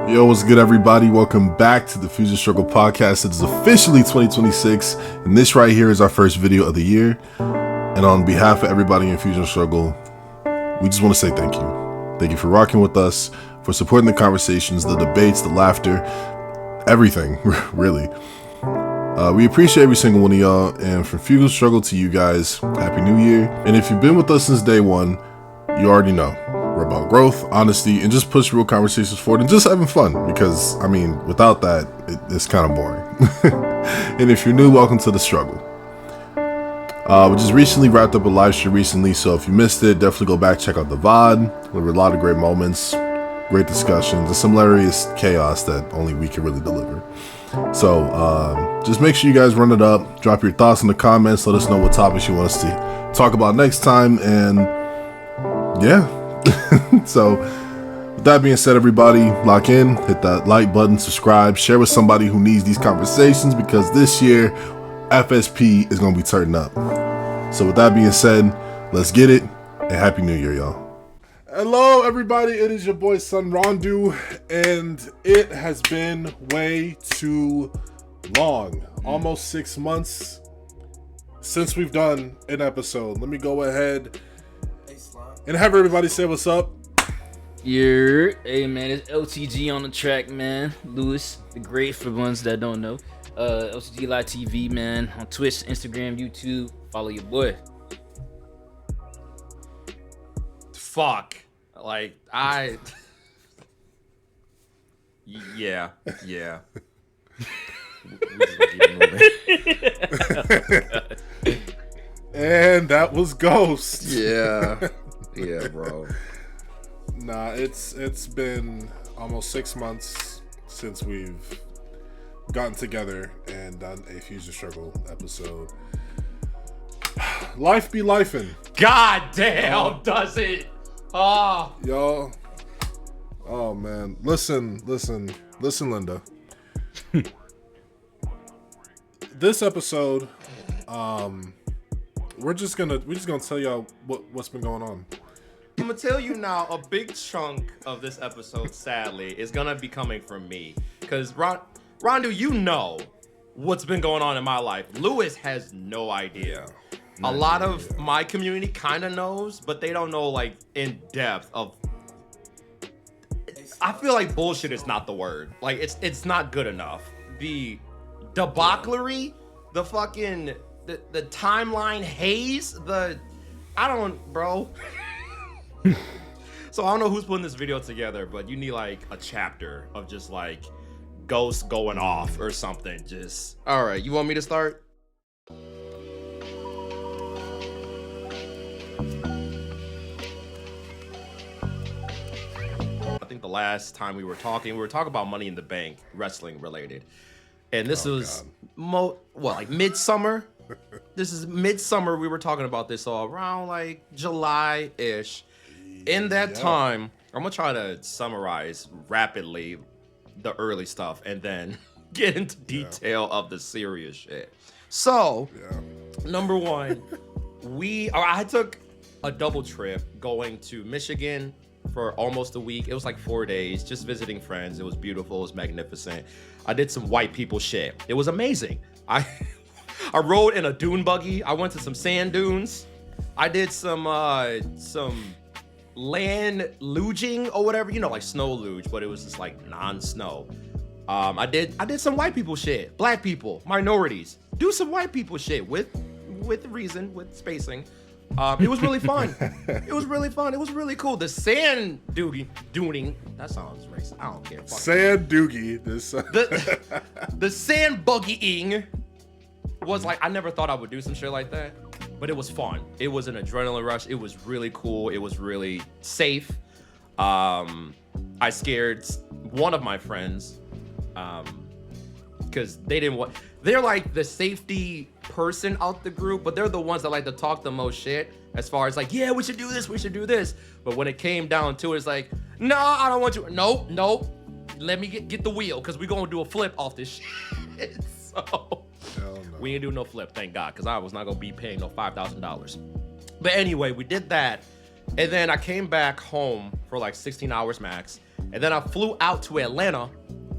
Yo, what's good, everybody? Welcome back to the Fusion Struggle podcast. It is officially 2026, and this right here is our first video of the year. And on behalf of everybody in Fusion Struggle, we just want to say thank you. Thank you for rocking with us, for supporting the conversations, the debates, the laughter, everything, really. We appreciate every single one of y'all, and from Fusion Struggle to you guys, Happy New Year. And if you've been with us since day one, you already know. We're about growth, honesty, and just push real conversations forward and just having fun because, I mean, without that, it's kind of boring. And if you're new, welcome to the struggle. We just recently wrapped up a live stream recently, so if you missed it, definitely go back, check out the VOD. There were a lot of great moments, great discussions, and some hilarious chaos that only we can really deliver. So just make sure you guys run it up, drop your thoughts in the comments, let us know what topics you want us to talk about next time, and yeah. So with that being said, everybody, lock in, hit that like button, subscribe, share with somebody who needs these conversations because this year FSP is going to be turning up. So with that being said, let's get it, and Happy New Year, y'all. Hello, everybody. It is your boy, Son Rondu, and it has been way too long. Almost 6 months since we've done an episode. Let me go ahead and have everybody say what's up. Hey man, it's LTG on the track, man. Lewis, the great for ones that don't know. LTG Live TV, man. On Twitch, Instagram, YouTube. Follow your boy. Fuck. Like, Yeah. And that was Ghost. Yeah, bro. Nah, it's been almost 6 months since we've gotten together and done a Fusion Struggle episode. Life be lifing. God damn, does it? Oh. Y'all. Oh man. Listen, Linda. This episode, we're just gonna tell y'all what's been going on. I'm gonna tell you now, a big chunk of this episode, sadly, is gonna be coming from me. Because Rondu, you know what's been going on in my life. Lewis has no idea. A lot of my community kind of knows, but they don't know like in depth of. I feel like bullshit is not the word. Like it's not good enough. The debauchery, the fucking the timeline haze, bro. So I don't know who's putting this video together, but you need like a chapter of just like ghosts going off or something. Just all right. You want me to start? I think the last time we were talking about Money in the Bank, wrestling related, and this was like midsummer. This is midsummer. We were talking about this all around like July-ish. In that time, I'm gonna try to summarize rapidly the early stuff and then get into detail of the serious shit. So, number one, I took a double trip going to Michigan for almost a week. It was like 4 days, just visiting friends. It was beautiful. It was magnificent. I did some white people shit. It was amazing. I rode in a dune buggy. I went to some sand dunes. I did some land luging or whatever, like snow luge, but it was just like non-snow. I did some white people shit. Black people, minorities, do some white people shit with reason, with spacing. It was really fun. It was really cool. The sand duning. That sounds racist. I don't care. Fuck sand doogie. The sand buggying was like, I never thought I would do some shit like that, but it was fun. It was an adrenaline rush. It was really cool. It was really safe. I scared one of my friends because they didn't want. They're like the safety person out the group, but they're the ones that like to talk the most shit as far as like, yeah, we should do this. But when it came down to it, it's like, no, I don't want you. Nope. Let me get the wheel because we're going to do a flip off this shit. So we ain't do no flip, thank God, because I was not going to be paying no $5,000. But anyway, we did that. And then I came back home for like 16 hours max. And then I flew out to Atlanta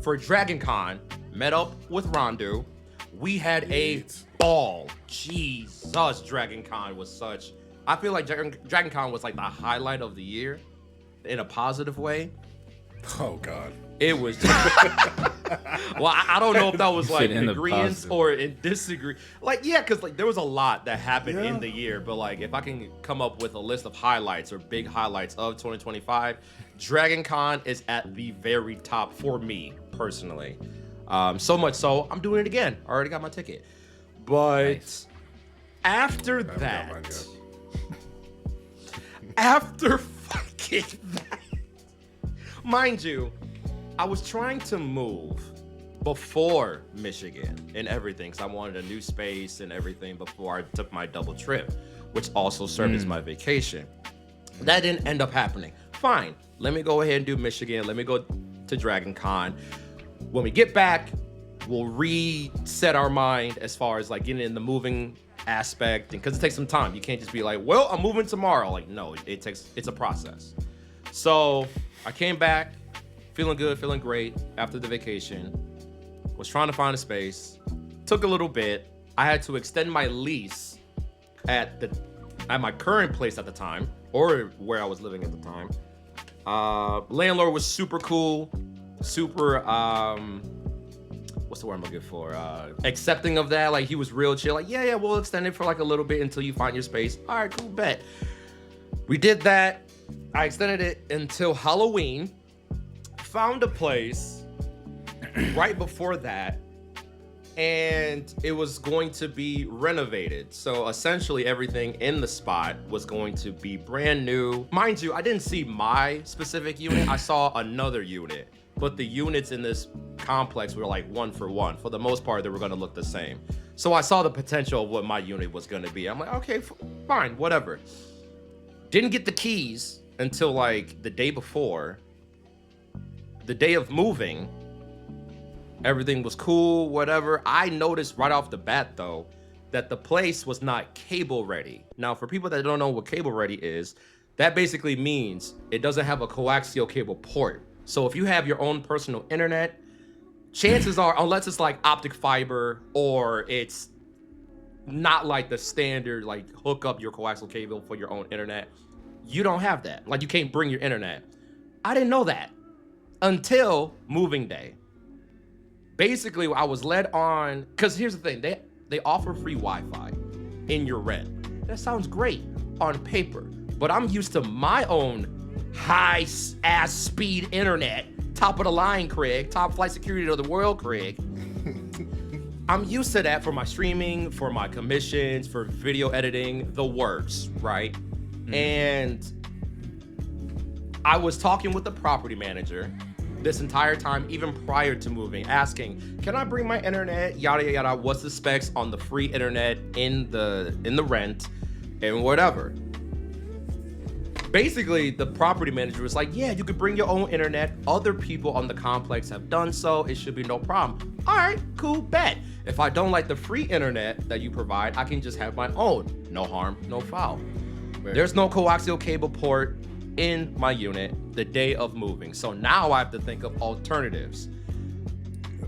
for Dragon Con, met up with Rondu. We had a ball. Jesus, Dragon Con was such... I feel like Dragon Con was like the highlight of the year in a positive way. Oh, God. It was... well, I don't know if that was like in agreements or in disagree. Like, yeah, because like there was a lot that happened in the year. But like, if I can come up with a list of highlights or big highlights of 2025, Dragon Con is at the very top for me personally. So much so, I'm doing it again. I already got my ticket. But after that... After fucking that, mind you, I was trying to move before Michigan and everything, because I wanted a new space and everything before I took my double trip, which also served as my vacation. That didn't end up happening. Fine, let me go ahead and do Michigan. Let me go to Dragon Con. When we get back, we'll reset our mind as far as like getting in the moving aspect, and because it takes some time. You can't just be like, well, I'm moving tomorrow. Like, no, it's a process. So I came back feeling good, feeling great after the vacation. Was trying to find a space. Took a little bit. I had to extend my lease at my current place at the time, or where I was living at the time. Landlord was super cool, super what's the word I'm looking for? Accepting of that. Like, he was real chill. Like, yeah, we'll extend it for like a little bit until you find your space. All right, cool, bet. We did that. I extended it until Halloween. Found a place right before that, and it was going to be renovated. So essentially everything in the spot was going to be brand new. Mind you, I didn't see my specific unit. I saw another unit. But the units in this complex were like one for one. For the most part, they were going to look the same. So I saw the potential of what my unit was going to be. I'm like, okay, fine, whatever. Didn't get the keys until like the day before. The day of moving, everything was cool, whatever. I noticed right off the bat, though, that the place was not cable ready. Now, for people that don't know what cable ready is, that basically means it doesn't have a coaxial cable port. So if you have your own personal internet, chances are, unless it's like optic fiber or it's not like the standard, like hook up your coaxial cable for your own internet, you don't have that. Like, you can't bring your internet. I didn't know that until moving day. Basically, I was led on, because here's the thing, they offer free Wi-Fi in your rent. That sounds great on paper, but I'm used to my own high-ass speed internet, top of the line, Craig, top flight security of the world, Craig. I'm used to that for my streaming, for my commissions, for video editing, the works, right? And I was talking with the property manager this entire time, even prior to moving, asking, can I bring my internet, yada yada, what's the specs on the free internet in the rent and whatever. Basically, the property manager was like, yeah, you could bring your own internet. Other people on the complex have done so. It should be no problem. All right, cool, bet. If I don't like the free internet that you provide, I can just have my own. No harm, no foul. There's no coaxial cable port in my unit the day of moving. So now I have to think of alternatives.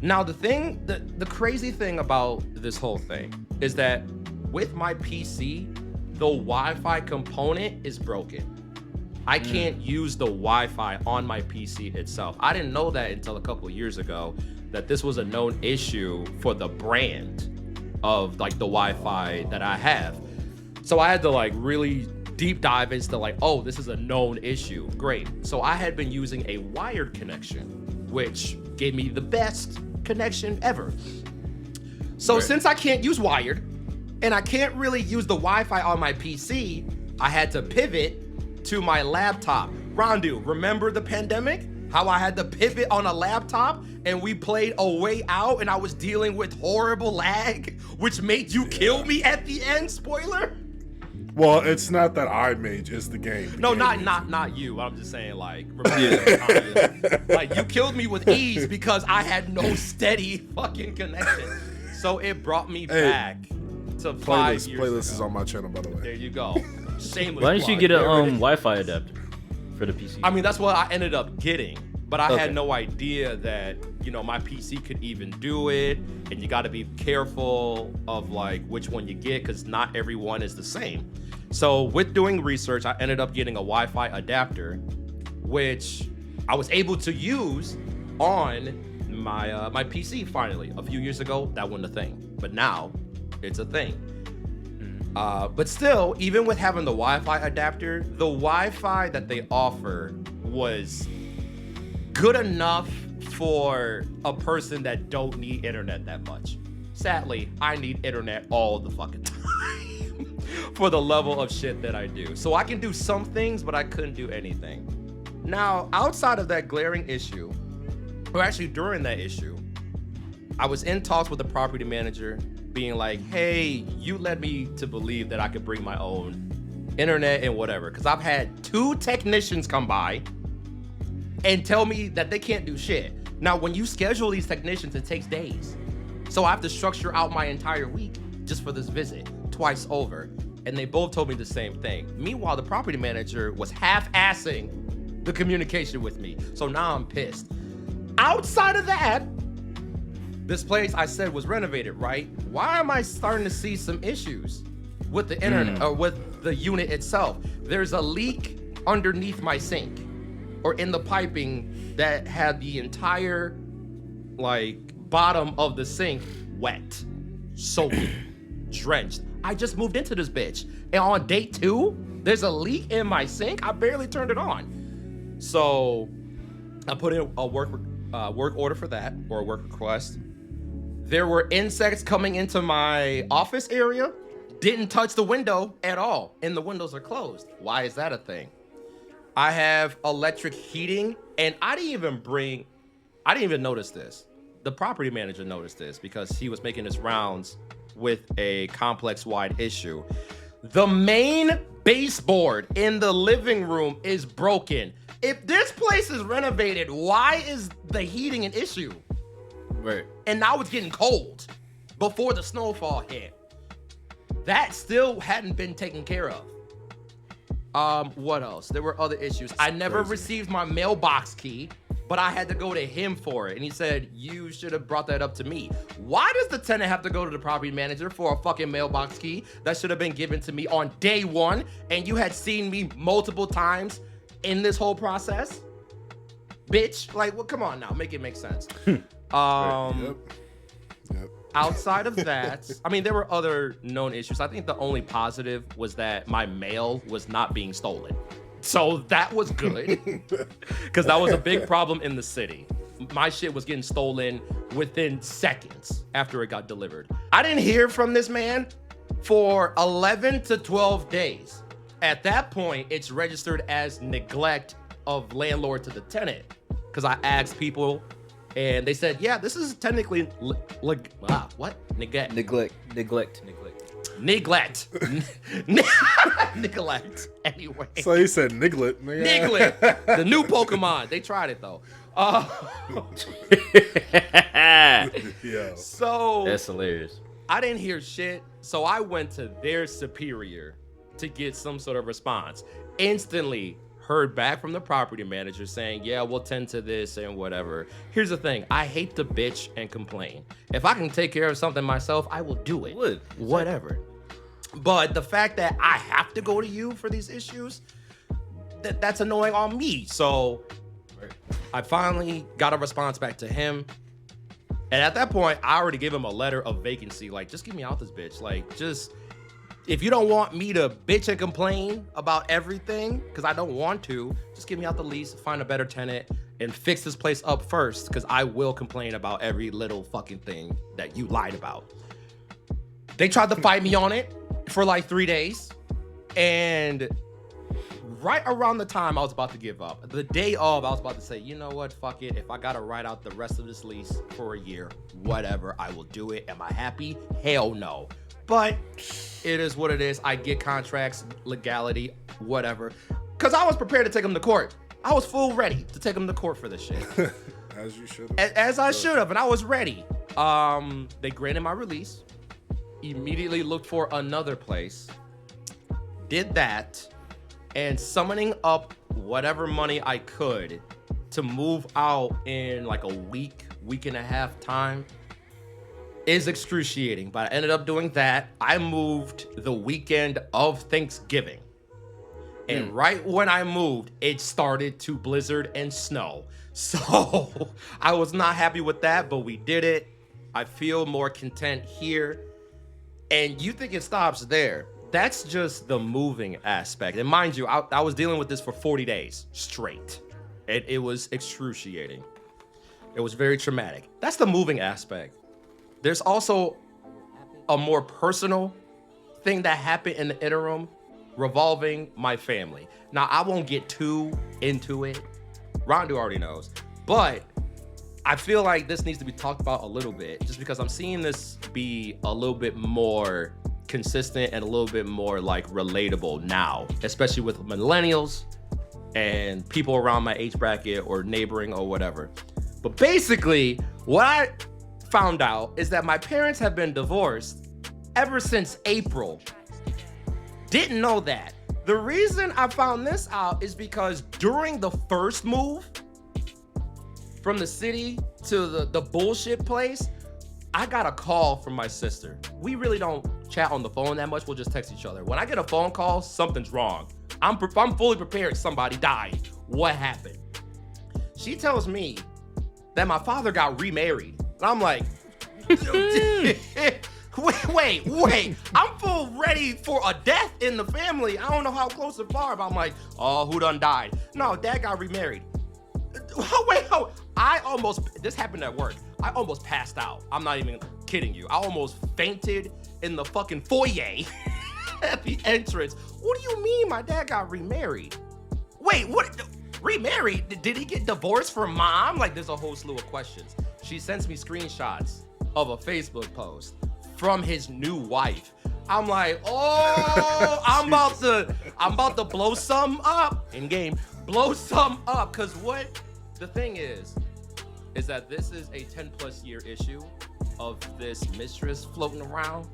Now, the crazy thing about this whole thing is that with my PC, the Wi-Fi component is broken. I can't use the Wi-Fi on my PC itself. I didn't know that until a couple of years ago, that this was a known issue for the brand of like the Wi-Fi that I have. So I had to like really deep dive into like, oh, this is a known issue. Great. So I had been using a wired connection, which gave me the best connection ever. So since I can't use wired and I can't really use the Wi-Fi on my PC, I had to pivot to my laptop. Rondu, remember the pandemic? How I had to pivot on a laptop and we played A Way Out and I was dealing with horrible lag, which made you kill me at the end, spoiler? Well, it's not that I made you, it's the game. No, not you. I'm just saying, like, remember like, you killed me with ease because I had no steady fucking connection. So it brought me back to 5 years Playlist ago. is on my channel, by the way. There you go. Shameless. Why didn't you plug. get a There it is. Wi-Fi adapter for the PC? I mean, that's what I ended up getting, but I Okay. had no idea that, you know, my PC could even do it, and you got to be careful of like which one you get because not everyone is the same. So with doing research, I ended up getting a Wi-Fi adapter, which I was able to use on my my PC finally. A few years ago, that wasn't a thing, but now it's a thing. But still, even with having the Wi-Fi adapter, the Wi-Fi that they offer was good enough for a person that don't need internet that much. Sadly, I need internet all the fucking time for the level of shit that I do. So I can do some things, but I couldn't do anything. Now, outside of that glaring issue, or actually during that issue, I was in talks with the property manager being like, hey, you led me to believe that I could bring my own internet and whatever. Because I've had 2 technicians come by and tell me that they can't do shit. Now, when you schedule these technicians, it takes days. So I have to structure out my entire week just for this visit, twice over. And they both told me the same thing. Meanwhile, the property manager was half-assing the communication with me. So now I'm pissed. Outside of that, this place I said was renovated, right? Why am I starting to see some issues with the internet or with the unit itself? There's a leak underneath my sink or in the piping that had the entire like bottom of the sink wet, soaking, drenched. I just moved into this bitch. And on day 2, there's a leak in my sink. I barely turned it on. So I put in a work order for that, or a work request. There were insects coming into my office area. Didn't touch the window at all, and the windows are closed. Why is that a thing? I have electric heating, and I didn't even notice this. The property manager noticed this because he was making his rounds with a complex-wide issue. The main baseboard in the living room is broken. If this place is renovated, why is the heating an issue? Right. And now it's getting cold before the snowfall hit. That still hadn't been taken care of. What else? There were other issues. I never received my mailbox key, but I had to go to him for it. And he said, you should have brought that up to me. Why does the tenant have to go to the property manager for a fucking mailbox key that should have been given to me on day 1? And you had seen me multiple times in this whole process? Bitch, like, well, come on now, make it make sense. Yep. Outside of that, I mean, there were other known issues. I think the only positive was that my mail was not being stolen. So that was good, because that was a big problem in the city. My shit was getting stolen within seconds after it got delivered. I didn't hear from this man for 11 to 12 days. At that point, it's registered as neglect of landlord to the tenant, because I asked people and they said, yeah, this is technically neglect. Neglect. Anyway. So he said Niglet. Niglet. The new Pokemon. They tried it though. Yeah. So That's hilarious. I didn't hear shit. So I went to their superior to get some sort of response. Instantly heard back from the property manager saying, yeah, we'll tend to this and whatever. Here's the thing. I hate to bitch and complain. If I can take care of something myself, I will do it. Whatever. But the fact that I have to go to you for these issues, that's annoying on me. So I finally got a response back to him. And at that point, I already gave him a letter of vacancy. Like, just get me out this bitch. Like, just, if you don't want me to bitch and complain about everything, because I don't want to, just get me out the lease, find a better tenant, and fix this place up first, because I will complain about every little fucking thing that you lied about. They tried to fight me on it for like 3 days. And right around the time I was about to give up, the day of, I was about to say, you know what, fuck it. If I gotta write out the rest of this lease for a year, whatever, I will do it. Am I happy? Hell no. But it is what it is. I get contracts, legality, whatever. Because I was prepared to take them to court. I was full ready to take them to court for this shit. As you should have. As I should have, and I was ready. They granted my release. immediately looked for another place, did that, and summoning up whatever money I could to move out in like a week and a half time is excruciating. But I ended up doing that. I moved the weekend of Thanksgiving. And right when I moved, it started to blizzard and snow. So I was not happy with that, but we did it. I feel more content here. And you think it stops there. That's just the moving aspect. And mind you, I was dealing with this for 40 days straight. It was excruciating. It was very traumatic. That's the moving aspect. There's also a more personal thing that happened in the interim revolving my family. Now, I won't get too into it. Rondo already knows. But I feel like this needs to be talked about a little bit just because I'm seeing this be a little bit more consistent and a little bit more like relatable now, especially with millennials and people around my age bracket or neighboring or whatever. But basically, what I found out is that my parents have been divorced ever since April. Didn't know that. The reason I found this out is because during the first move from the city to the bullshit place, I got a call from my sister. We really don't chat on the phone that much. We'll just text each other. When I get a phone call, something's wrong. I'm fully prepared. Somebody died. What happened? She tells me that my father got remarried. And I'm like, wait. I'm full ready for a death in the family. I don't know how close or far, but I'm like, oh, who done died? No, dad got remarried. This happened at work. I almost passed out. I'm not even kidding you. I almost fainted in the fucking foyer at the entrance. What do you mean my dad got remarried? Wait, what? Remarried? Did he get divorced from mom? Like, there's a whole slew of questions. She sends me screenshots of a Facebook post from his new wife. I'm like, oh, I'm about to blow some up in game. Blow some up, cause what the thing is that this is a 10+ year issue of this mistress floating around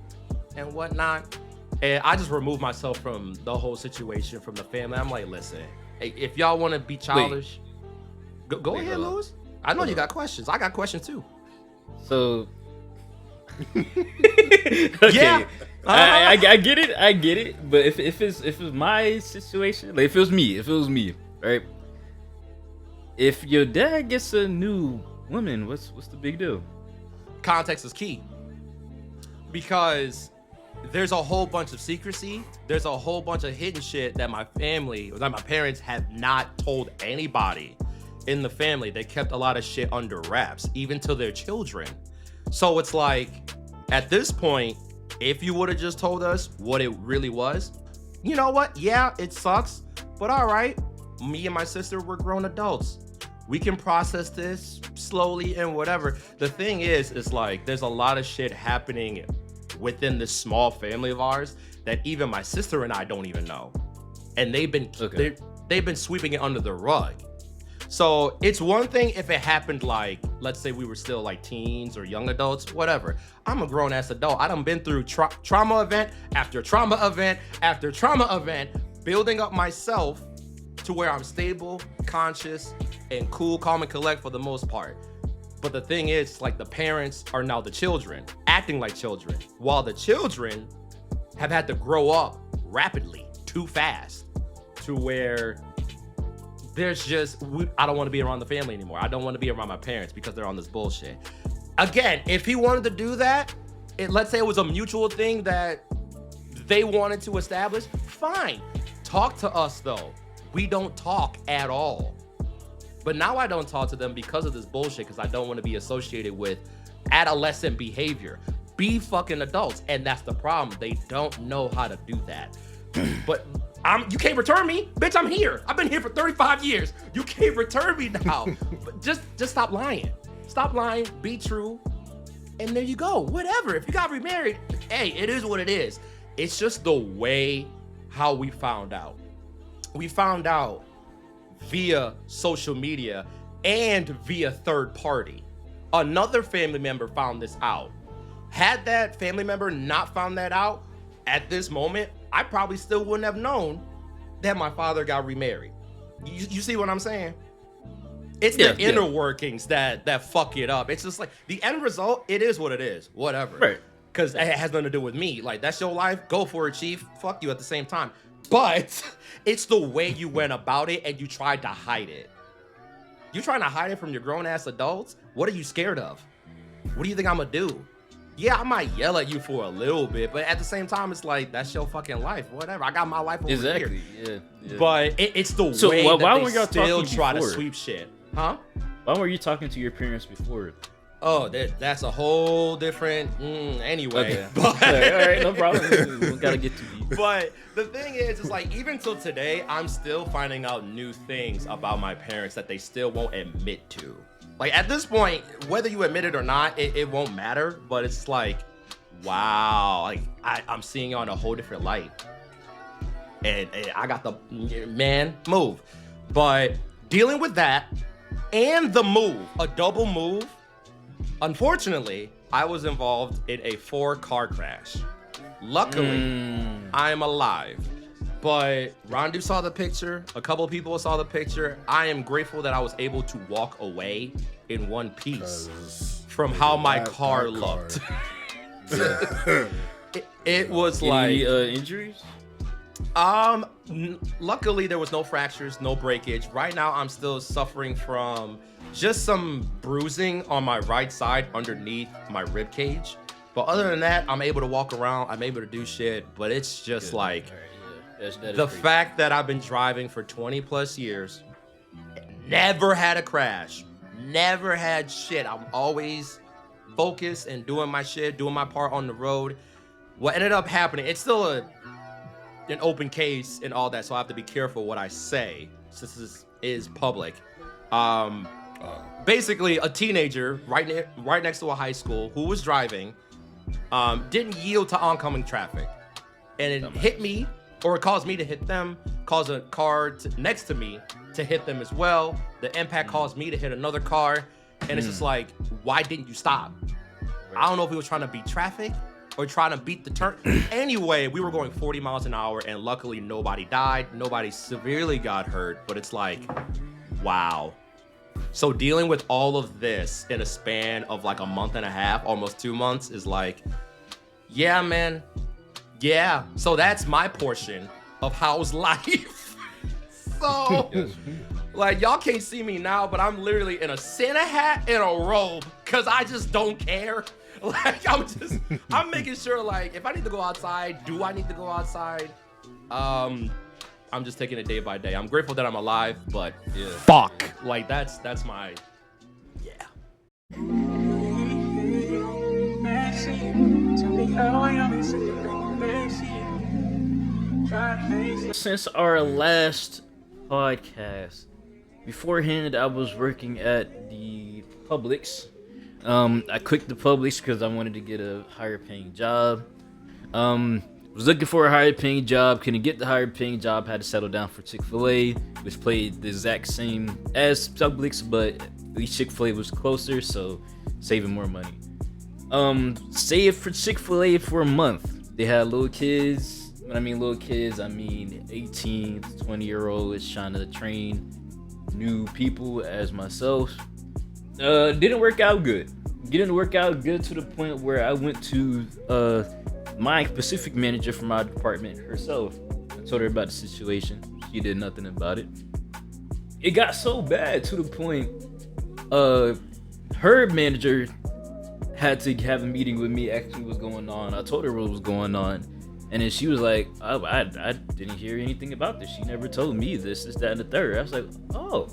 and whatnot. And I just removed myself from the whole situation, from the family. I'm like, listen, hey, if y'all want to be childish, go ahead, Louis. I know you got questions. I got questions too. So, okay. Yeah, I get it. But if it's my situation, like if it was me, right? If your dad gets a new woman, what's the big deal? Context is key, because there's a whole bunch of secrecy. There's a whole bunch of hidden shit that my parents have not told anybody in the family. They kept a lot of shit under wraps, even to their children. So it's like, at this point, if you would have just told us what it really was, you know what? Yeah, it sucks, but all right. Me and my sister, we're grown adults. We can process this slowly and whatever. The thing is like, there's a lot of shit happening within this small family of ours that even my sister and I don't even know. And they've been sweeping it under the rug. So it's one thing if it happened like, let's say we were still like teens or young adults, whatever. I'm a grown ass adult. I done been through trauma event after trauma event after trauma event, building up myself to where I'm stable, conscious, and cool, calm, and collect for the most part. But the thing is, like, the parents are now the children, acting like children, while the children have had to grow up rapidly, too fast, to where there's just, I don't want to be around the family anymore. I don't want to be around my parents because they're on this bullshit. Again, if he wanted to do that, let's say it was a mutual thing that they wanted to establish, fine. Talk to us, though. We don't talk at all. But now I don't talk to them because of this bullshit, because I don't want to be associated with adolescent behavior. Be fucking adults. And that's the problem. They don't know how to do that. But you can't return me. Bitch, I'm here. I've been here for 35 years. You can't return me now. But just stop lying. Stop lying. Be true. And there you go. Whatever. If you got remarried, hey, it is what it is. It's just the way how we found out. We found out via social media and via third party. Another family member found this out. Had that family member not found that out at this moment, I probably still wouldn't have known that my father got remarried. You see what I'm saying? It's the inner workings that fuck it up. It's just like the end result, it is what it is. Whatever. Right. Because it has nothing to do with me. Like, that's your life. Go for it, chief. Fuck you at the same time. But it's the way you went about it and you tried to hide it. You trying to hide it from your grown-ass adults? What are you scared of? What do you think I'm gonna do? Yeah, I might yell at you for a little bit, but at the same time, it's like, that's your fucking life. Whatever. I got my life over Exactly. here. Yeah. But it's the So way why that were they y'all still talking try to before? sweep shit. Huh? Why were you talking to your parents before? Oh, that's a whole different. Anyway, Okay. but, all right, no problem. We gotta get to deep. but the thing is like even till today, I'm still finding out new things about my parents that they still won't admit to. Like at this point, whether you admit it or not, it won't matter. But it's like, wow, like I'm seeing it on a whole different light, and I got the man move. But dealing with that and the move, a double move. Unfortunately, I was involved in a 4-car crash. Luckily, I am alive. But Rondu saw the picture. A couple people saw the picture. I am grateful that I was able to walk away in one piece from how my car looked. it was Any like injuries? Luckily there was no fractures, no breakage. Right now I'm still suffering from just some bruising on my right side underneath my rib cage. But other than that, I'm able to walk around, I'm able to do shit, but it's just Good. like All right, that is the crazy. fact that I've been driving for 20 plus years, never had a crash, never had shit. I'm always focused and doing my shit, doing my part on the road. What ended up happening, it's still an open case and all that, so I have to be careful what I say since this is public. Basically, a teenager right next to a high school who was driving didn't yield to oncoming traffic, and it hit me, or it caused me to hit them, caused a car next to me to hit them as well. The impact caused me to hit another car, and it's just like, why didn't you stop? I don't know if he was trying to beat traffic or trying to beat the turn. Anyway, we were going 40 miles an hour, and luckily nobody died, nobody severely got hurt, but it's like, wow. So dealing with all of this in a span of like a month and a half, almost 2 months, is like, yeah, man. Yeah. So that's my portion of how's life. So, like, y'all can't see me now, but I'm literally in a Santa hat and a robe because I just don't care. Like, I'm making sure, like, if I need to go outside, do I need to go outside? I'm just taking it day by day. I'm grateful that I'm alive, but fuck. Like, that's my, yeah. Since our last podcast, beforehand I was working at the Publix. I quit the Publix because I wanted to get a higher paying job. Was looking for a higher paying job, couldn't get the higher paying job, had to settle down for Chick-fil-A, which played the exact same as Publix, but at least Chick-fil-A was closer, so saving more money. Saved for Chick-fil-A for a month. They had little kids. When I mean little kids, I mean 18 to 20-year-olds trying to train new people as myself. Didn't work out good. Didn't work out good to the point where I went to my Pacific manager from my department herself. I told her about the situation. She did nothing about it. It got so bad to the point her manager had to have a meeting with me, actually what's going on. I told her what was going on, and then she was like, I didn't hear anything about this. She never told me this, that, and the third. I was like, oh.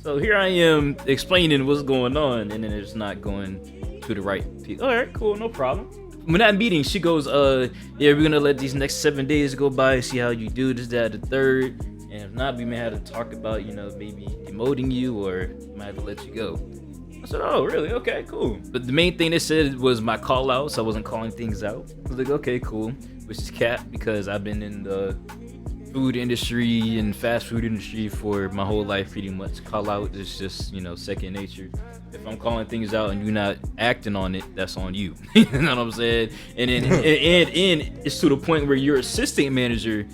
So here I am explaining what's going on, and then it's not going to the right people. All right, cool, no problem. When that meeting, she goes, yeah, we're gonna let these next 7 days go by and see how you do this, that, the third. And if not, we may have to talk about, maybe demoting you, or might have to let you go. I said, oh, really? Okay, cool. But the main thing they said was my call out, so I wasn't calling things out. I was like, okay, cool. Which is cap, because I've been in the food industry and fast food industry for my whole life pretty much. Call out is just, second nature. If I'm calling things out and you're not acting on it, that's on you. You know what I'm saying? And then and it's to the point where your assistant manager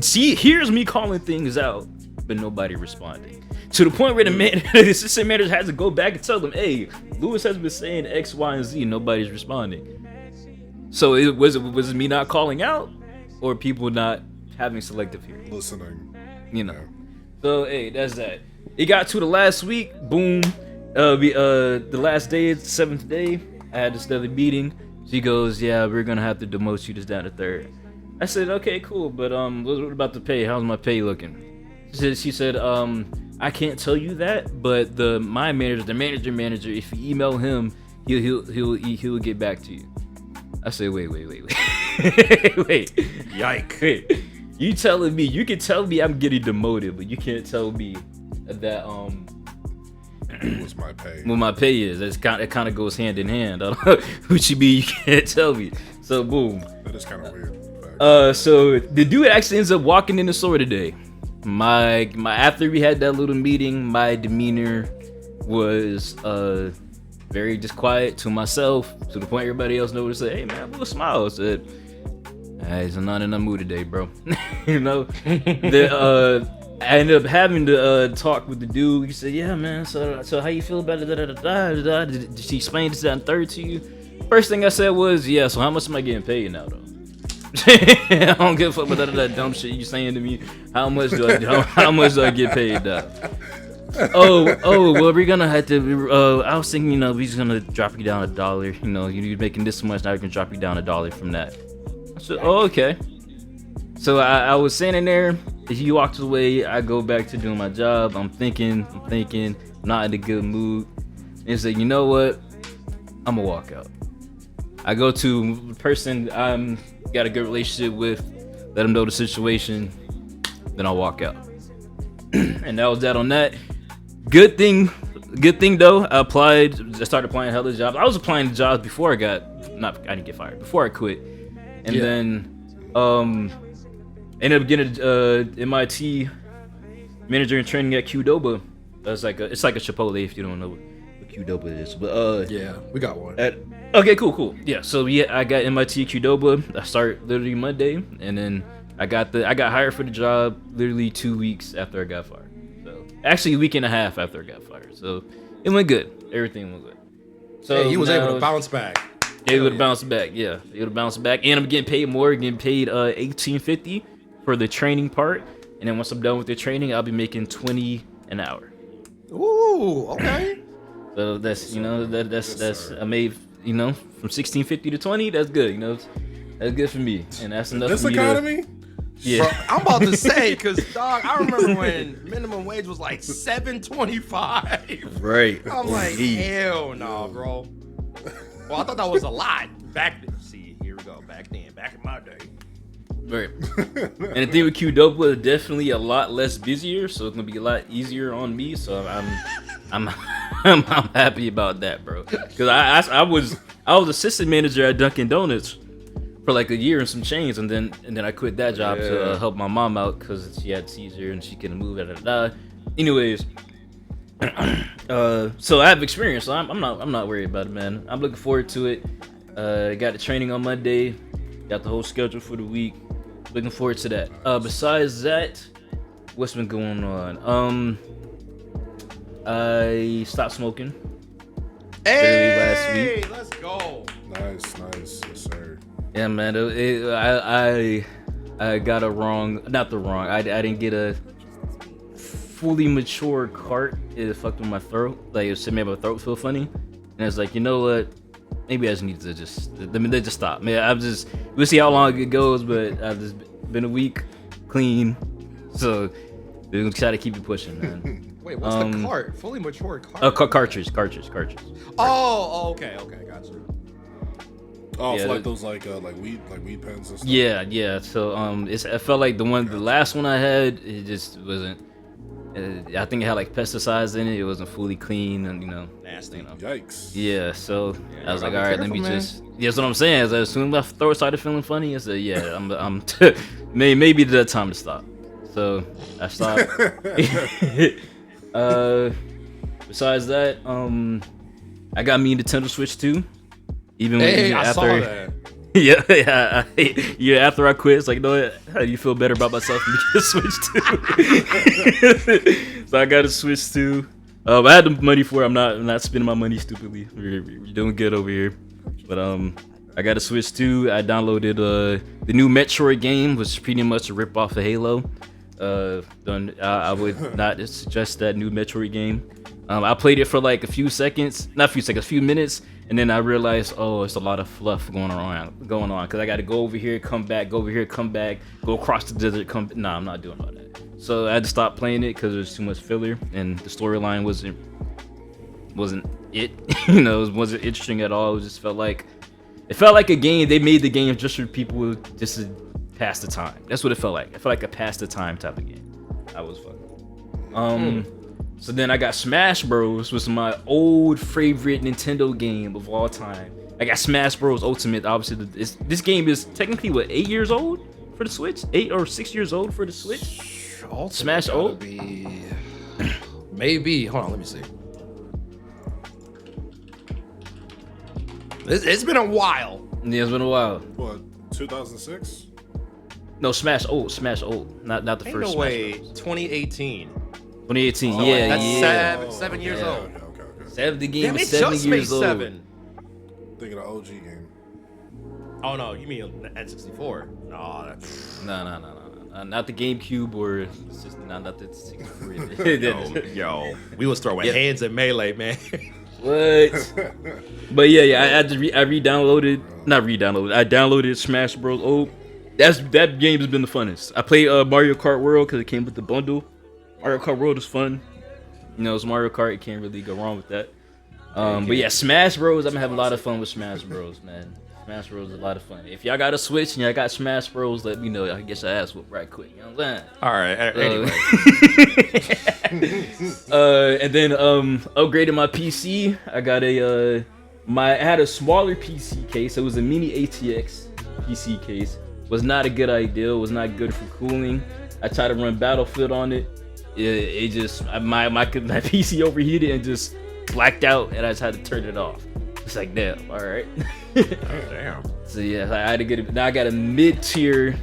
hears me calling things out, but nobody responding. To the point where the assistant manager has to go back and tell them, hey, Lewis has been saying X, Y, and Z, nobody's responding. So was it me not calling out, or people not having selective hearing? Listening. So hey, that's that. It got to the last week, boom. The last day, the 7th day, I had this other meeting. She goes, yeah, we're gonna have to demote you just down to 3rd. I said, okay, cool, but what about the pay? How's my pay looking? She said, I can't tell you that, but my manager, the manager, if you email him, he'll get back to you. I said, wait. Yike. Wait. You can tell me I'm getting demoted, but you can't tell me that What's my pay? what my pay is. It kind of goes hand in hand. I don't know who she be, you can't tell me. So boom. That is kind of weird. So the dude actually ends up walking in the store today. My after we had that little meeting, my demeanor was very just quiet to myself, to the point everybody else noticed. Say, hey man, little smile. I said, he's not in the mood today, bro. I ended up having to talk with the dude. He said, yeah man, so how you feel about it? Did she explain this down 3rd to you? First thing I said was, yeah, so how much am I getting paid now though? I don't give a fuck about that dumb shit you saying to me. How much do I get paid now? Well, we're gonna have to. I was thinking, we're just gonna drop you down $1. You're making this much, now we can drop you down $1 from that. I said, okay. So I was standing there. He walked away. I go back to doing my job. I'm thinking, not in a good mood. And he said, you know what? I'm gonna walk out. I go to the person I'm got a good relationship with, let him know the situation, then I'll walk out. And that was that on that. Good thing though, I started applying hella jobs. I was applying to jobs before I didn't get fired, before I quit. And then ended up getting a MIT manager in training at Qdoba. It's like a Chipotle if you don't know what Qdoba is. But yeah, we got one. Okay, cool. Yeah, so I got MIT Qdoba. I start literally Monday, and then I got hired for the job literally 2 weeks after I got fired. So actually a week and a half after I got fired. So it went good. Everything went good. So he was able to bounce back. Yeah, he would have bounced back. Yeah, he would have bounced back, and I'm getting paid more. Getting paid $18.50 for the training part, and then once I'm done with the training, I'll be making $20 an hour. Ooh, okay. So that's that's I made from $16.50 to $20. That's good. That's good for me, and that's enough. This for me economy. Yeah, Bro, I'm about to say, cause dog, I remember when minimum wage was like $7.25. right. I'm like, hell no, bro. Well, I thought that was a lot back then. See, here we go. Back in my day. Right. And the thing with Qdoba is definitely a lot less busier, so it's gonna be a lot easier on me. So I'm happy about that, bro. Because I was assistant manager at Dunkin' Donuts for like a year and some change, and then I quit that job to help my mom out because she had seizure and she couldn't move. Anyways, so I have experience. So I'm not worried about it, man. I'm looking forward to it. Got the training on Monday. Got the whole schedule for the week. Looking forward to that. Besides that, what's been going on? I stopped smoking. Hey, last week. Let's go. Nice, yes sir. Yeah, man. I got I didn't get a fully mature cart. It fucked with my throat. Like it made my throat feel funny. And I was like, you know what? Maybe I just need to just stop. Man, we'll see how long it goes, but I've just been a week clean. So we're gonna try to keep it pushing, man. Wait, what's the cart? Fully mature cart? Cartridge. Oh, okay, gotcha. Oh, Yeah, for like those like weed pens and stuff. Yeah. So I felt like the last one I had, it just wasn't. I think it had like pesticides in it. It wasn't fully clean, and nasty. You know? Yikes. Yeah, so Yeah, I was like, gotta all be right, let me careful, just. That's what I'm saying. As soon as I started feeling funny, I said, yeah, I'm maybe that time to stop. So I stopped. Besides that, I got me a Nintendo Switch too. Even Hey, I after, saw that. yeah, after I quit, it's like, no, how do you feel better about myself when you get a Switch too? So I got a Switch too. I had the money for it. I'm not spending my money stupidly. We're doing good over here. But I got a Switch too. I downloaded the new Metroid game, which is pretty much a rip off of Halo. I would not suggest that new Metroid game. I played it for like a few minutes, and then I realized, oh, it's a lot of fluff going on, because I got to go over here, come back, go over here, come back, go across the desert, come. Nah, I'm not doing all that. So I had to stop playing it because there's too much filler, and the storyline wasn't it. It wasn't interesting at all. It just felt like a game. They made the game just for people just to pass the time. That's what it felt like. It felt like a pass the time type of game. I was fucking. So then I got Smash Bros, which is my old favorite Nintendo game of all time. I got Smash Bros Ultimate. Obviously, this game is technically 8 years old for the Switch, 8 or 6 years old for the Switch. Ultimate Smash gotta old? be maybe. Hold on, let me see. It's been a while. Yeah, it's been a while. What, 2006? No, Smash old, not the Ain't first. no Smash way. Bros. 2018. 2018. So Yeah, that's yeah. seven years Yeah. old. Okay. The game Damn, is it 7 just years made old. 7. Thinking of OG game. Oh no, you mean N64? No, that's No. Not the GameCube or it's just not the 64. yo. We was throwing hands in Melee, man. What? But yeah, I downloaded Smash Bros. Oh, that game has been the funnest. I played Mario Kart World because it came with the bundle. Mario Kart World is fun. It's Mario Kart. You can't really go wrong with that. But yeah, Smash Bros. I'm gonna have a lot of fun with Smash Bros. Man. Smash Bros is a lot of fun. If y'all got a Switch and y'all got Smash Bros, let me know. I can get your ass whooped right quick. You know what I'm saying? All right. Anyway, and then upgraded my PC. I got I had a smaller PC case. It was a mini ATX PC case. Was not a good idea. It was not good for cooling. I tried to run Battlefield on it. It just my PC overheated and just blacked out, and I just had to turn it off. It's like, damn, all right. damn. So yeah, I had to get it. Now I got a mid-tower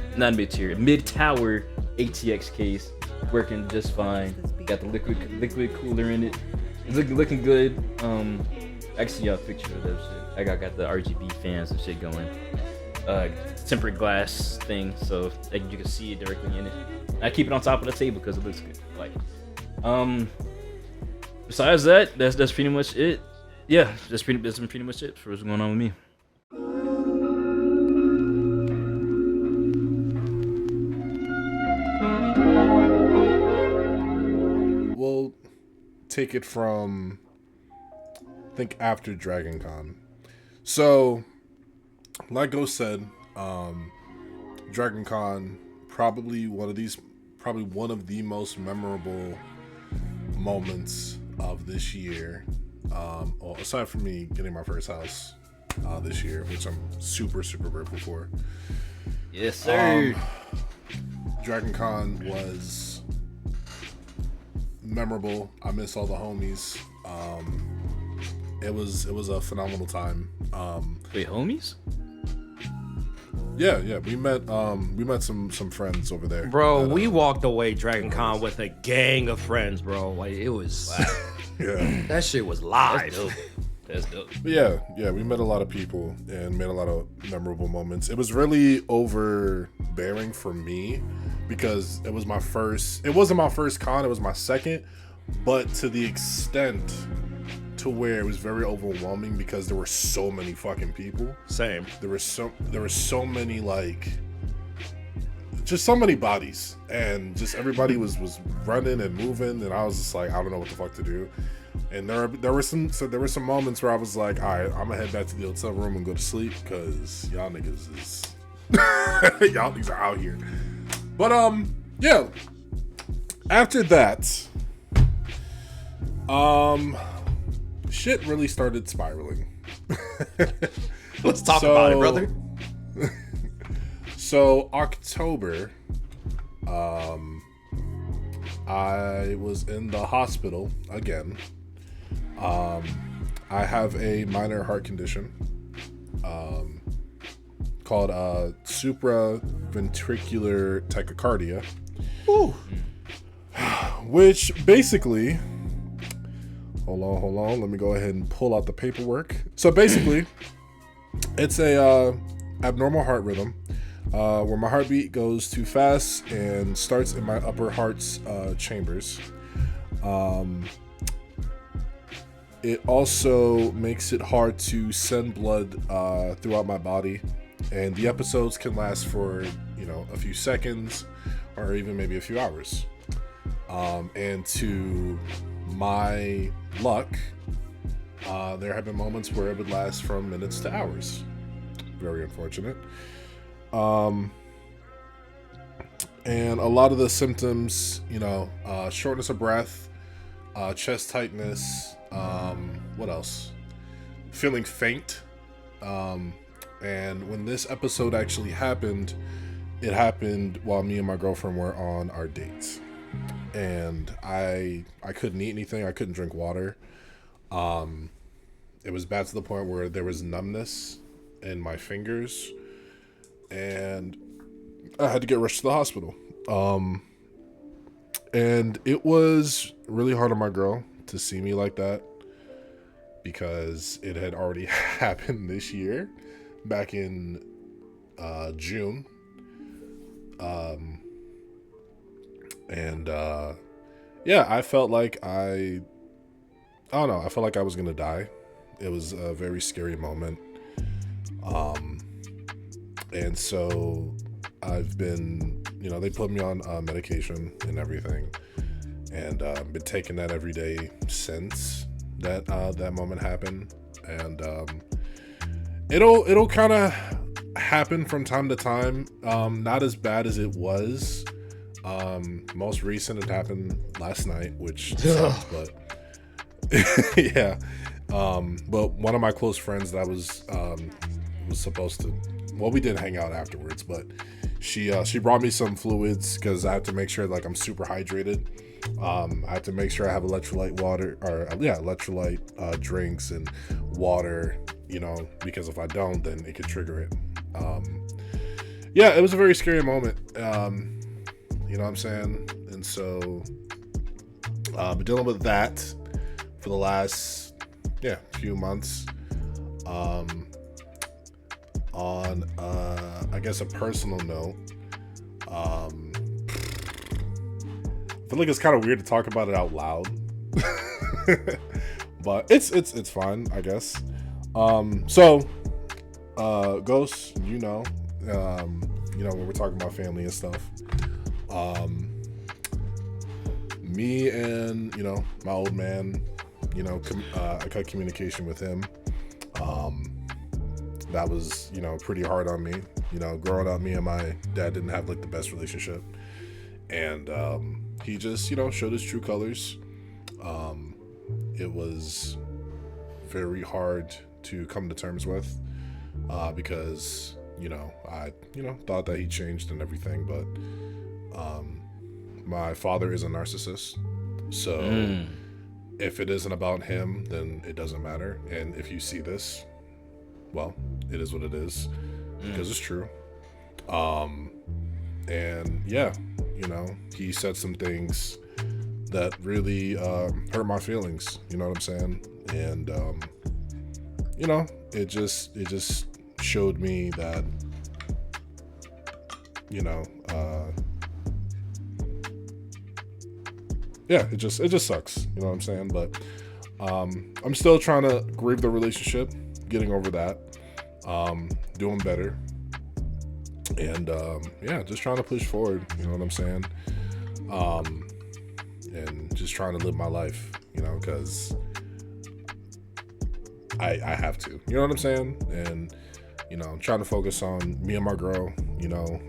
ATX case working just fine. Got the liquid cooler in it. It's looking good. I can see y'all a picture of that shit. I got the RGB fans and shit going. Tempered glass thing, so you can see it directly in it. And I keep it on top of the table because it looks good. Like, besides that, that's pretty much it. Yeah, that's been pretty much it for what's going on with me. We'll take it from, I think, after Dragon Con. So, like Ghost said, Dragon Con, probably one of the most memorable moments of this year. Well, aside from me getting my first house this year, which I'm super, super grateful for. Yes, sir. Dragon Con was memorable. I miss all the homies. It was a phenomenal time. Wait, homies? Yeah, we met some friends over there. Bro, we walked away Dragon Con with a gang of friends, bro. Like it was Yeah. that shit was live. That's dope. But yeah, we met a lot of people and made a lot of memorable moments. It was really overbearing for me because it wasn't my first con, it was my second, but to the extent to where it was very overwhelming because there were so many fucking people. Same. There were so many, like, just so many bodies, and just everybody was running and moving, and I was just like, I don't know what the fuck to do. And there were some moments where I was like, all right, I'm gonna head back to the hotel room and go to sleep because y'all niggas is y'all niggas are out here. But yeah. After that, shit really started spiraling. Let's talk about it, brother. So October, I was in the hospital again. I have a minor heart condition called supraventricular tachycardia. Ooh. Which basically, hold on, let me go ahead and pull out the paperwork. So basically, it's a abnormal heart rhythm where my heartbeat goes too fast and starts in my upper heart's chambers. It also makes it hard to send blood throughout my body, and the episodes can last for, a few seconds or even maybe a few hours. And to my luck, there have been moments where it would last from minutes to hours. Very unfortunate. And a lot of the symptoms, shortness of breath, chest tightness, what else? Feeling faint. And when this episode actually happened, it happened while me and my girlfriend were on our dates. And I couldn't eat anything. I couldn't drink water. It was bad to the point where there was numbness in my fingers, and I had to get rushed to the hospital. And it was really hard on my girl to see me like that, because it had already happened this year, back in June. I felt like I felt like I was gonna die. It was a very scary moment. And so I've been, they put me on medication and everything, and been taking that every day since that moment happened. And it'll kind of happen from time to time. Not as bad as it was. Most recent, it happened last night, which sucks, but yeah. But one of my close friends that I was supposed to, we didn't hang out afterwards, but she brought me some fluids, because I have to make sure like I'm super hydrated. I have to make sure I have electrolyte drinks and water, because if I don't, then it could trigger it. It was a very scary moment. You know what I'm saying? And so I've been dealing with that for the last few months. On I guess a personal note, I feel like it's kind of weird to talk about it out loud. But it's fine, I guess. Ghost, when we're talking about family and stuff, me and my old man, I cut communication with him. That was pretty hard on me. Growing up, me and my dad didn't have like the best relationship, and he just showed his true colors. It was very hard to come to terms with, because I thought that he changed and everything, but my father is a narcissist, so if it isn't about him, then it doesn't matter. And if you see this, well, it is what it is, because it's true. And he said some things that really hurt my feelings, you know what I'm saying? And it just showed me that it just sucks, you know what I'm saying? But I'm still trying to grieve the relationship, getting over that, doing better, and just trying to push forward, you know what I'm saying? And just trying to live my life, because I have to, you know what I'm saying? And I'm trying to focus on me and my girl,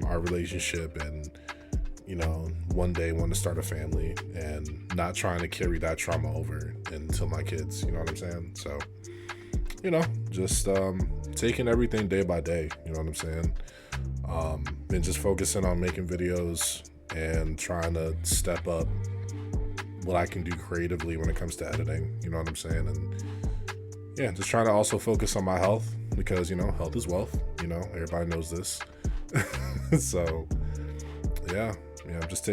our relationship, and you know, one day want to start a family and not trying to carry that trauma over into my kids. You know what I'm saying? So, you know, just taking everything day by day. You know what I'm saying? And just focusing on making videos and trying to step up what I can do creatively when it comes to editing. You know what I'm saying? And yeah, just trying to also focus on my health because, you know, health is wealth. You know, everybody knows this. So, yeah, I'm just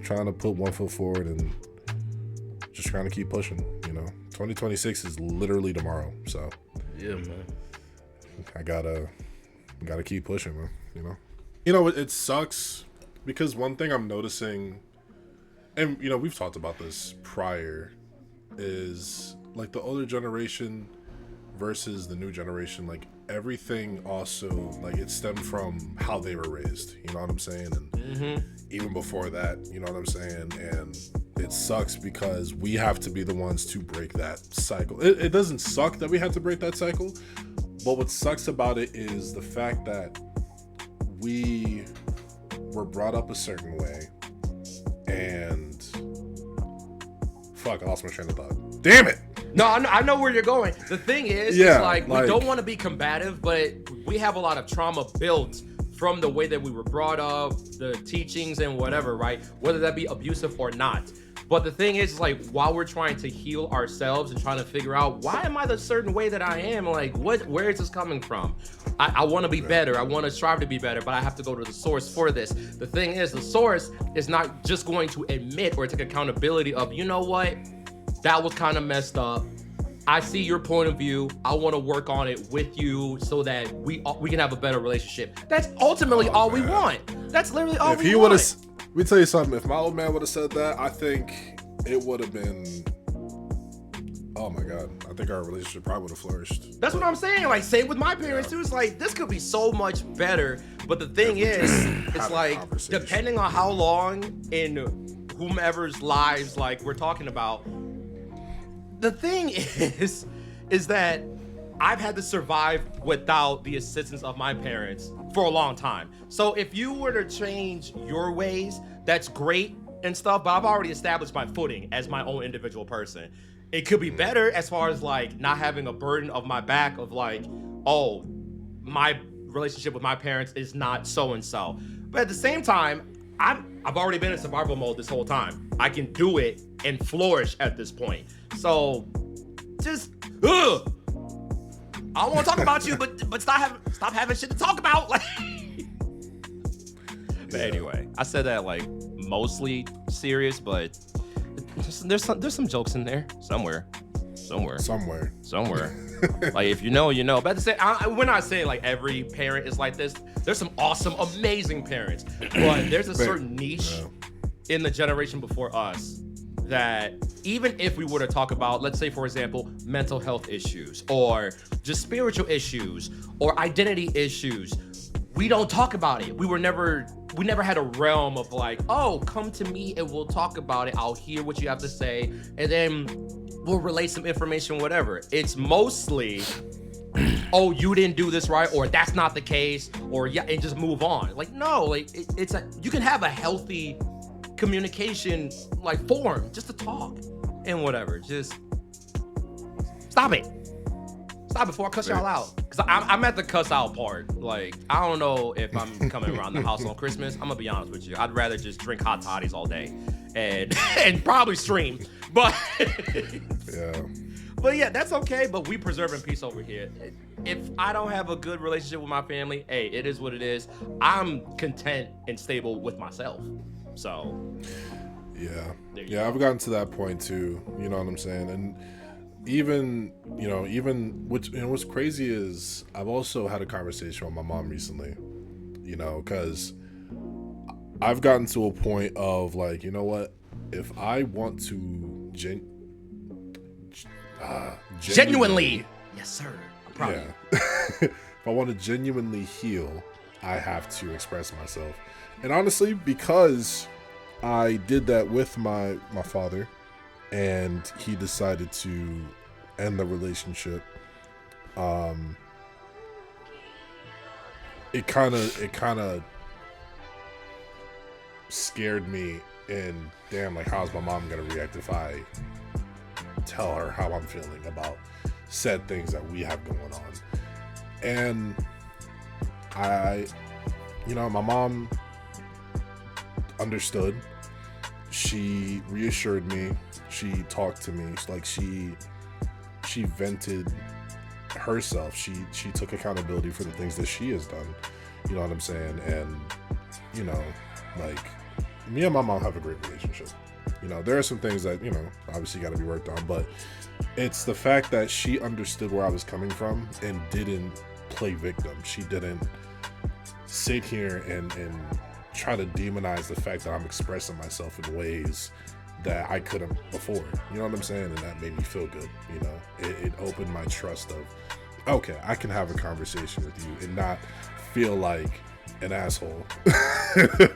trying to put one foot forward and just trying to keep pushing. You know, 2026 is literally tomorrow. So, yeah, man. I gotta keep pushing, man. You know, it sucks because one thing I'm noticing, and you know, we've talked about this prior, is like the older generation versus the new generation. Like everything also, like it stemmed from how they were raised. You know what I'm saying? And even before that, you know what I'm saying? And it sucks because we have to be the ones to break that cycle. It doesn't suck that we have to break that cycle. But what sucks about it is the fact that we were brought up a certain way and fuck, I lost my train of thought. Damn it! No, I know where you're going. The thing is, Yeah, it's like we don't want to be combative, but we have a lot of trauma built from the way that we were brought up, the teachings and whatever, right? Whether that be abusive or not. But the thing is, like, while we're trying to heal ourselves and trying to figure out why am I the certain way that I am, like, where is this coming from? I want to be better. I want to strive to be better, but I have to go to the source for this. The thing is, the source is not just going to admit or take accountability of, you know what, that was kind of messed up. I see your point of view. I want to work on it with you so that we can have a better relationship. That's ultimately all we want. That's literally all we want. Let me tell you something. If my old man would have said that, I think it would have been, oh my God, I think our relationship probably would have flourished. That's what I'm saying. Like, same with my parents too. It's like, this could be so much better. But the thing is, it's like, depending on how long in whomever's lives, like, we're talking about, the thing is that I've had to survive without the assistance of my parents for a long time. So if you were to change your ways, that's great and stuff, but I've already established my footing as my own individual person. It could be better as far as like not having a burden of my back of like, oh, my relationship with my parents is not so-and-so. But at the same time, I've already been in survival mode this whole time. I can do it and flourish at this point. So just, I don't want to talk about you, but stop having shit to talk about. Like, but anyway, I said that like mostly serious, but there's some jokes in there somewhere. Like if you know, you know. But at the same, we're not saying like every parent is like this. There's some awesome, amazing parents, but there's a certain niche in the generation before us that even if we were to talk about, let's say for example, mental health issues or just spiritual issues or identity issues, we don't talk about it. We never had a realm of like, oh, come to me and we'll talk about it. I'll hear what you have to say and then we'll relay some information, whatever. It's mostly, oh, you didn't do this right, or that's not the case, or yeah, and just move on. Like, no, like you can have a healthy communication like form just to talk and whatever. Just stop it before I cuss y'all out, because I'm at the cuss out part. Like, I don't know if I'm coming around the house on Christmas. I'm gonna be honest with you, I'd rather just drink hot toddies all day and probably stream, but yeah, that's okay. But we preserving peace over here. If I don't have a good relationship with my family, hey, it is what it is. I'm content and stable with myself. So yeah, I've gotten to that point too. You know what I'm saying? And even what's crazy is I've also had a conversation with my mom recently. You know, because I've gotten to a point of like, you know what? If I want to genuinely, yes sir, I'm proud of you. If I want to genuinely heal, I have to express myself. And honestly, because I did that with my father and he decided to end the relationship, it kind of scared me. And damn, like, how's my mom gonna react if I tell her how I'm feeling about said things that we have going on? And my mom understood. She reassured me. She talked to me. Like, she vented herself. She took accountability for the things that she has done. You know what I'm saying? And, like, me and my mom have a great relationship. There are some things that, obviously got to be worked on, but it's the fact that she understood where I was coming from and didn't play victim. She didn't sit here and try to demonize the fact that I'm expressing myself in ways that I couldn't before. You know what I'm saying? And that made me feel good. It opened my trust of, okay, I can have a conversation with you and not feel like an asshole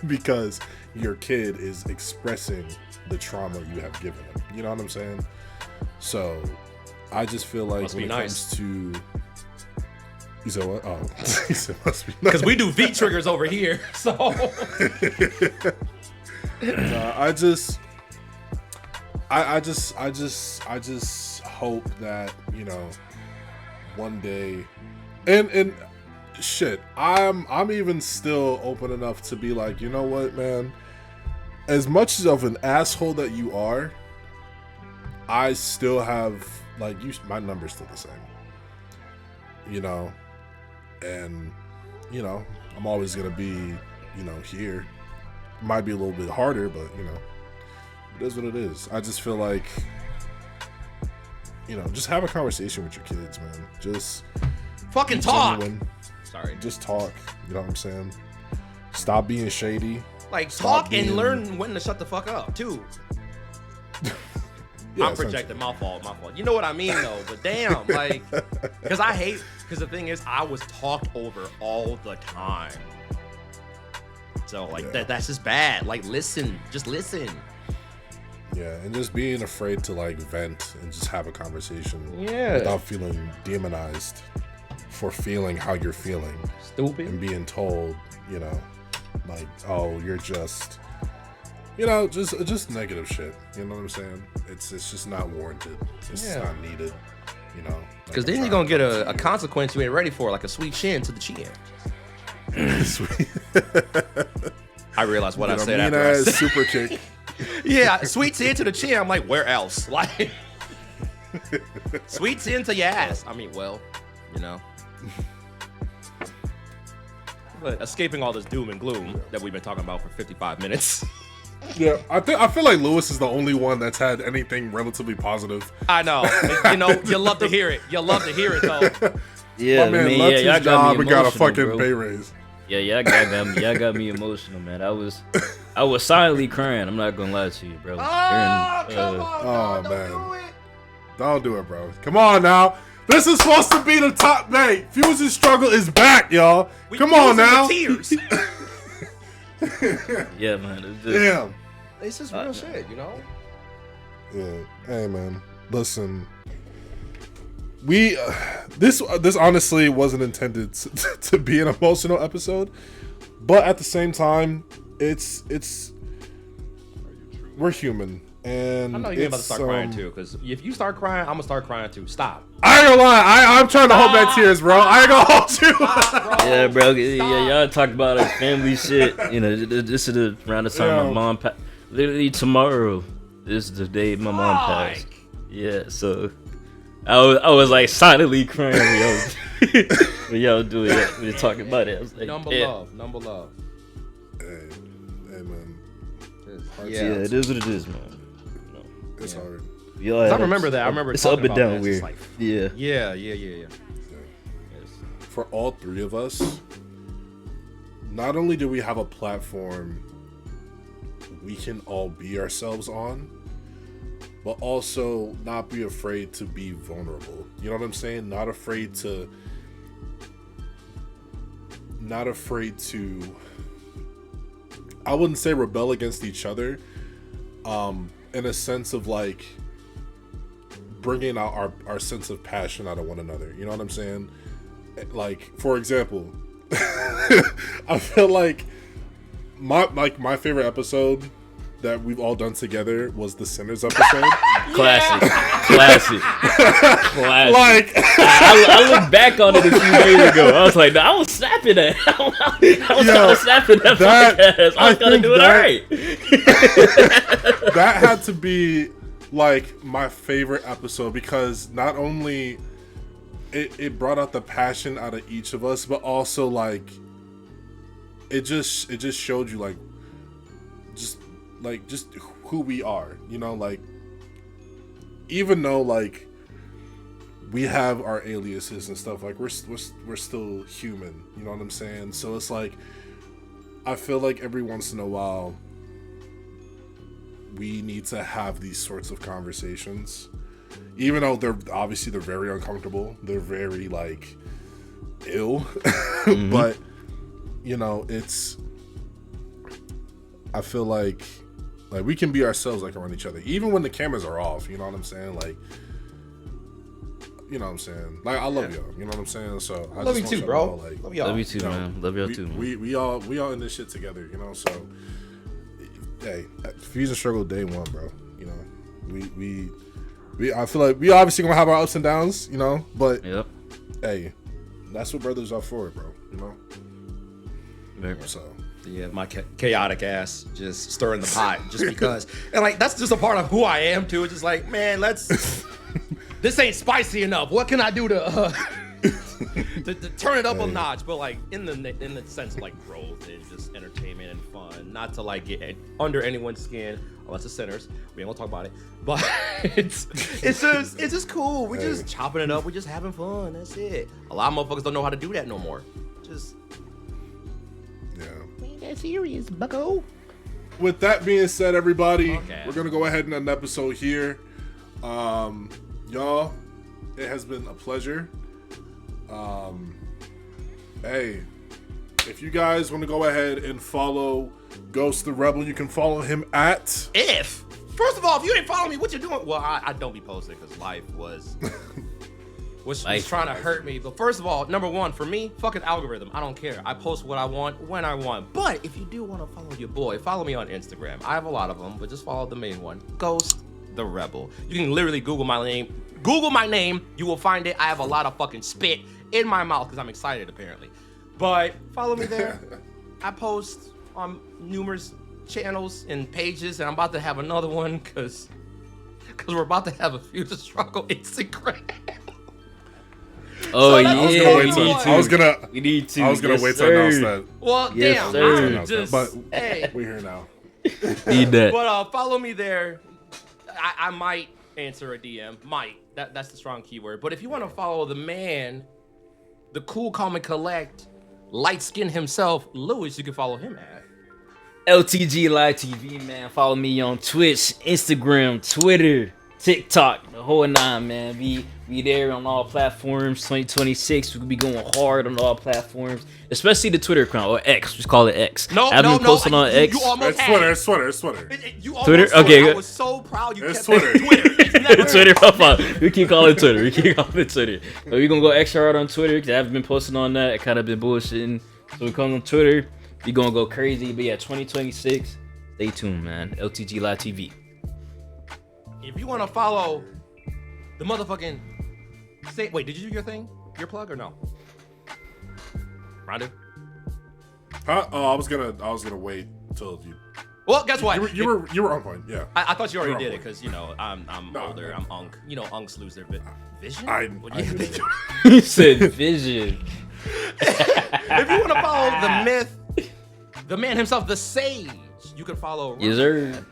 because your kid is expressing the trauma you have given them. You know what I'm saying? So I just feel like must when be it nice. comes to, you said what? Oh, he said must be nice. Because we do V triggers over here, so. I just hope that, one day, and shit, I'm even still open enough to be like, you know what, man, as much of an asshole that you are, I still have, like, my number's still the same, and, I'm always gonna be, here. Might be a little bit harder, but, it is what it is. I just feel like, just have a conversation with your kids, man. Just Fucking be talk. genuine. Sorry. Just talk. You know what I'm saying? Stop being shady. Like, Stop talk being- and learn when to shut the fuck up, too. Yeah, I'm projecting, my fault. You know what I mean, though, but damn, like, because the thing is, I was talked over all the time. So, like, Yeah. that's just bad. Like, just listen. Yeah, and just being afraid to, like, vent and just have a conversation. Yeah. Without feeling demonized for feeling how you're feeling. Stupid. And being told, like, oh, you're just, just negative shit. You know what I'm saying? It's just not warranted. It's just not needed. Because then you're going to get a consequence you ain't ready for, like a sweet chin to the chin. Sweet. I realized what I Get a said mean after I ass said. super kick. Yeah, sweet chin to the chin. I'm like, where else? Like, sweet chin to your ass. I mean, well, But escaping all this doom and gloom that we've been talking about for 55 minutes. Yeah, I feel like Lewis is the only one that's had anything relatively positive. I know. You love to hear it. You love to hear it, though. Yeah, My man man, left y'all his got job me and got a emotional, fucking bro. pay raise. Yeah, y'all got me emotional, man. I was silently crying. I'm not gonna lie to you, bro. Come on, Oh, don't man. do it. Don't do it, bro. Come on now. This is supposed to be the top, man. Fuse and Struggle is back, y'all. We Come on use it now. with tears. Yeah, man. It's just, Damn. It's just real shit, Yeah. Hey, man. Listen. We this honestly wasn't intended to be an emotional episode, but at the same time, it's we're human, and I know you're about to start crying too, because if you start crying, I'm gonna start crying too. Stop. I ain't gonna lie, I'm trying to hold back tears, bro. I ain't gonna hold you. yeah, bro. Yeah, y'all talk about our family shit. This is around the time my mom passed. Literally tomorrow is the day my mom passed. Yeah, so I was like silently crying when y'all do it. When you talking about it, I was like, Number love. Hey, man. Yeah, it is what it is, man. It's hard. I remember that. I remember it's talking up and about down that. It's weird. like, Yeah. Yeah. For all three of us, not only do we have a platform we can all be ourselves on, but also not be afraid to be vulnerable. You know what I'm saying? Not afraid to I wouldn't say rebel against each other, in a sense of like bringing out our sense of passion out of one another. You know what I'm saying? Like, for example, I feel like my favorite episode that we've all done together was the Sinners episode. Classic. Like, I look back on it a few days ago. I was like, I was snapping that. I was kind of snapping that podcast. I was going to do it all right. That had to be like my favorite episode because not only it brought out the passion out of each of us, but also like it just showed you like just who we are, you know, like even though like we have our aliases and stuff, like we're still human, you know what I'm saying? So it's like I feel like every once in a while we need to have these sorts of conversations, even though they're very uncomfortable, they're very like ill, but you know, I feel like we can be ourselves like around each other, even when the cameras are off, you know what I'm saying? Like, you know what I'm saying? Like, I love y'all, you know what I'm saying? So I love you too, bro. Like, love y'all. Love you too, man. Love y'all too, man. We all in this shit together, you know? So, hey, Fusion Struggle day one, bro. You know, we I feel like we obviously gonna have our ups and downs, you know, but Yep. hey, that's what brothers are for, bro, you know? So yeah, my chaotic ass just stirring the pot just because, and like that's just a part of who I am too. It's just like, man, this ain't spicy enough. What can I do to turn it up a notch? But like in the sense of like growth and just entertainment and fun, not to like get under anyone's skin unless it's sinners. We ain't gonna talk about it, but it's just cool. We just chopping it up. We just having fun. That's it. A lot of motherfuckers don't know how to do that no more. Just. That's serious, bucko. With that being said, everybody, we're gonna go ahead and end the episode here. Y'all, it has been a pleasure. Hey, if you guys want to go ahead and follow Ghost the Rebel, you can follow him at. First of all, if you didn't follow me, what you doing? Well, I don't be posting because life was trying to hurt me. But first of all, number one, for me, fucking algorithm. I don't care. I post what I want when I want. But if you do want to follow your boy, follow me on Instagram. I have a lot of them, but just follow the main one, Ghost the Rebel. You can literally Google my name. You will find it. I have a lot of fucking spit in my mouth because I'm excited, apparently. But follow me there. I post on numerous channels and pages, and I'm about to have another one because we're about to have a Future Struggle Instagram. Oh, I yeah. was gonna wait to announce that. Well, Yes, damn. sir. But Hey. we're here now. Need that. But follow me there. I might answer a DM. Might. That's the strong keyword. But if you want to follow the man, the cool, calm, and collect, light skin himself, Lewis, you can follow him at LTG Live TV, man. Follow me on Twitch, Instagram, Twitter, TikTok, the whole nine, man. We there on all platforms. 2026, we'll be going hard on all platforms, especially the Twitter account, or X. Just call it X. No, I've been posting on X. You almost It's Twitter. You almost Twitter? Twitter. Okay. I was so proud you It's kept saying Twitter. It's never Twitter profile. We keep calling it Twitter. So we're gonna go extra hard on Twitter because I haven't been posting on that. I kind of been bullshitting. So we come on Twitter. We gonna go crazy. But yeah, 2026. Stay tuned, man. LTG Live TV. If you want to follow the motherfucking wait, did you do your thing? Your plug or no? Rondo? Huh? Oh, I was gonna wait till you. Well, guess what? You were on point. Yeah. I thought you already did it point. because I'm older. I'm unk. You know, unks lose their vision. What do I you knew think? He said vision. If you want to follow the myth, the man himself, the sage, you can follow. Yes, sir.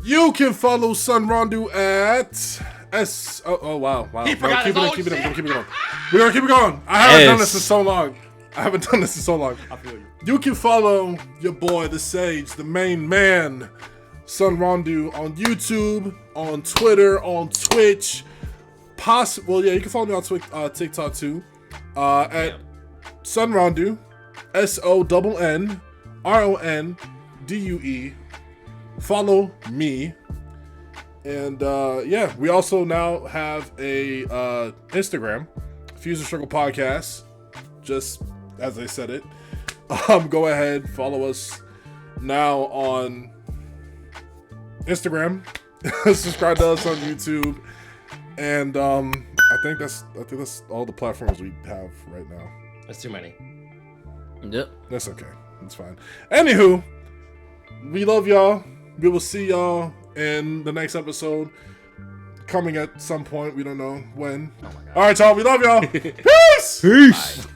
You can follow Son Rondu at S. Oh wow. He forgot his own Keep it shit. going. We're gonna keep it going. I haven't done this S. in so long. I feel you. You can follow your boy, the Sage, the main man, Son Rondu, on YouTube, on Twitter, on Twitch. Well, yeah, you can follow me on TikTok too. At Son Rondu, SONNRONDUE. Follow me. And yeah, we also now have a Instagram, Fusion Struggle Podcast, just as I said it. Go ahead, follow us now on Instagram. Subscribe to us on YouTube. And I think that's all the platforms we have right now. That's too many. Yep. That's okay. It's fine. Anywho, we love y'all. We will see y'all in the next episode. Coming at some point. We don't know when. Oh my God. All right, y'all. We love y'all. Peace. Peace. Bye.